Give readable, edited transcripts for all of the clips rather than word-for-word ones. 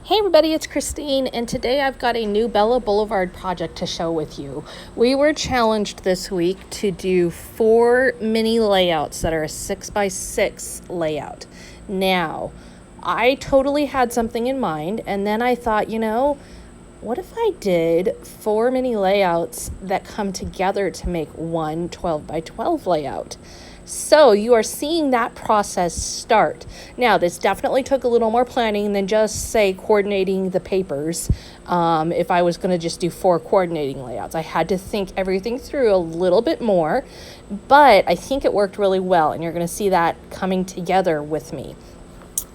Hey everybody, it's Christine, and today I've got a new Bella Boulevard project to show with you. We were challenged this week to do 4 mini layouts that are a 6x6 layout. Now, I totally had something in mind, and then I thought, what if I did 4 mini layouts that come together to make one 12x12 layout? So you are seeing that process start. Now, this definitely took a little more planning than just, say, coordinating the papers. If I was going to just do 4 coordinating layouts, I had to think everything through a little bit more, but I think it worked really well, and you're going to see that coming together with me.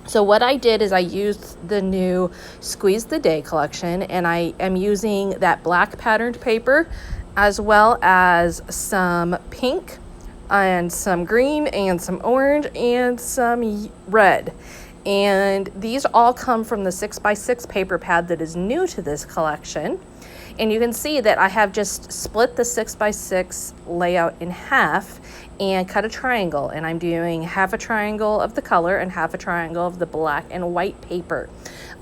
So what I did is I used the new Squeeze the Day collection, and I am using that black patterned paper as well as some pink and some green and some orange and some red. And these all come from the 6x6 paper pad that is new to this collection. And you can see that I have just split the 6x6 layout in half and cut a triangle. And I'm doing half a triangle of the color and half a triangle of the black and white paper.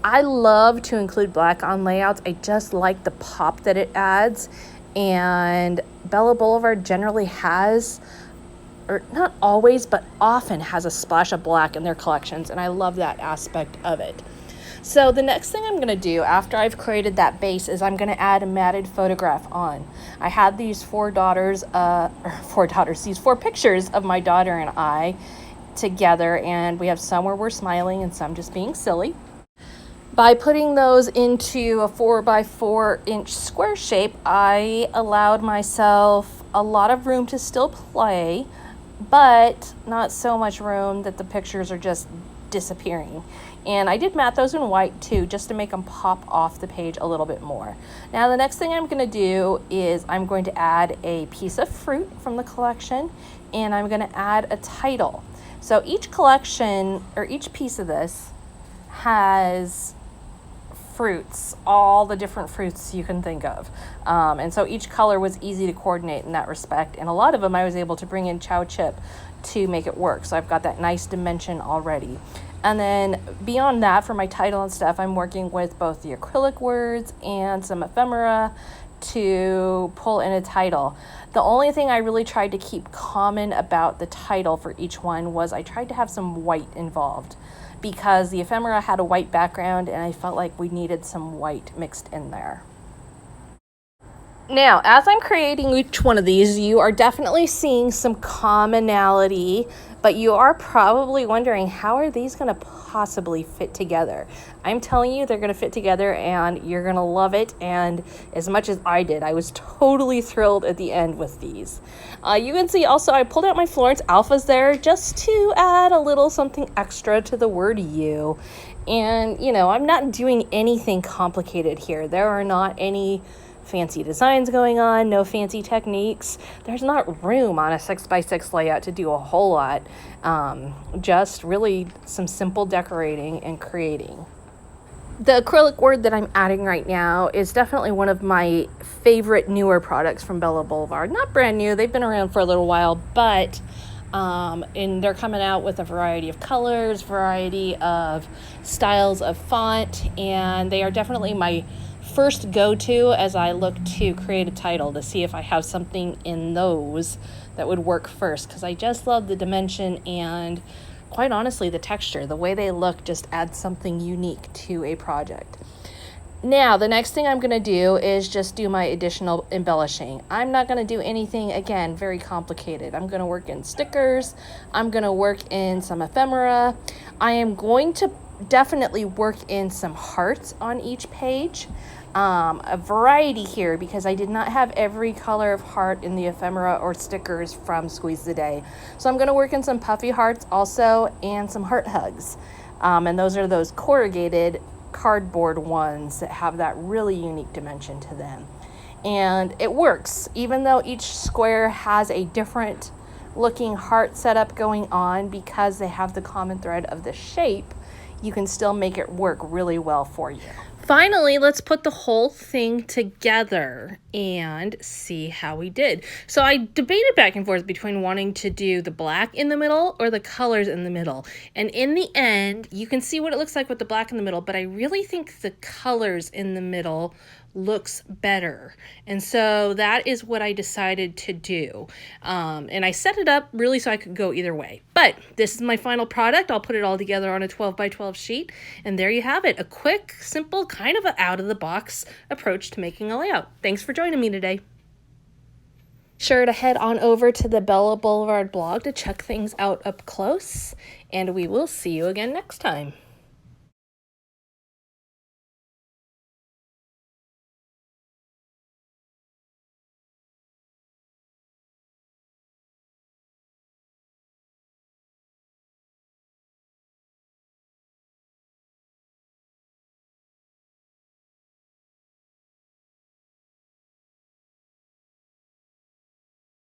I love to include black on layouts. I just like the pop that it adds. And Bella Boulevard generally has, or not always, but often has a splash of black in their collections, and I love that aspect of it. So the next thing I'm going to do after I've created that base is I'm going to add a matted photograph on. I had these 4 pictures of my daughter and I together, and we have some where we're smiling and some just being silly. By putting those into a 4x4 inch square shape, I allowed myself a lot of room to still play, but not so much room that the pictures are just disappearing. And I did mat those in white too, just to make them pop off the page a little bit more. Now the next thing I'm going to do is I'm going to add a piece of fruit from the collection, and I'm going to add a title. So each collection, or each piece of this, has fruits, all the different fruits you can think of. And so each color was easy to coordinate in that respect. And a lot of them I was able to bring in Chow Chip to make it work. So I've got that nice dimension already. And then beyond that, for my title and stuff, I'm working with both the acrylic words and some ephemera to pull in a title. The only thing I really tried to keep common about the title for each one was I tried to have some white involved, because the ephemera had a white background and I felt like we needed some white mixed in there. Now, as I'm creating each one of these, you are definitely seeing some commonality, but you are probably wondering, how are these going to possibly fit together? I'm telling you, they're going to fit together and you're going to love it. And as much as I did, I was totally thrilled at the end with these. You can see also I pulled out my Florence Alphas there just to add a little something extra to the word you. And, I'm not doing anything complicated here. There are not any fancy designs going on, no fancy techniques. There's not room on a 6x6 layout to do a whole lot. Just really some simple decorating and creating. The acrylic word that I'm adding right now is definitely one of my favorite newer products from Bella Boulevard. Not brand new, they've been around for a little while, but and they're coming out with a variety of colors, variety of styles of font, and they are definitely my first go-to as I look to create a title, to see if I have something in those that would work first, because I just love the dimension and, quite honestly, the texture. The way they look just adds something unique to a project. Now, the next thing I'm going to do is just do my additional embellishing. I'm not going to do anything, again, very complicated. I'm going to work in stickers. I'm going to work in some ephemera. I am going to definitely work in some hearts on each page. A variety here, because I did not have every color of heart in the ephemera or stickers from Squeeze the Day. So I'm going to work in some puffy hearts also, and some heart hugs. And those are those corrugated cardboard ones that have that really unique dimension to them. And it works, even though each square has a different looking heart setup going on, because they have the common thread of the shape. You can still make it work really well for you. Finally, let's put the whole thing together and see how we did. So I debated back and forth between wanting to do the black in the middle or the colors in the middle. And in the end, you can see what it looks like with the black in the middle, but I really think the colors in the middle looks better. And so that is what I decided to do. And I set it up really so I could go either way. But this is my final product. I'll put it all together on a 12 by 12 sheet. And there you have it. A quick, simple, kind of an out-of-the-box approach to making a layout. Thanks for joining me today. Sure to head on over to the Bella Boulevard blog to check things out up close. And we will see you again next time.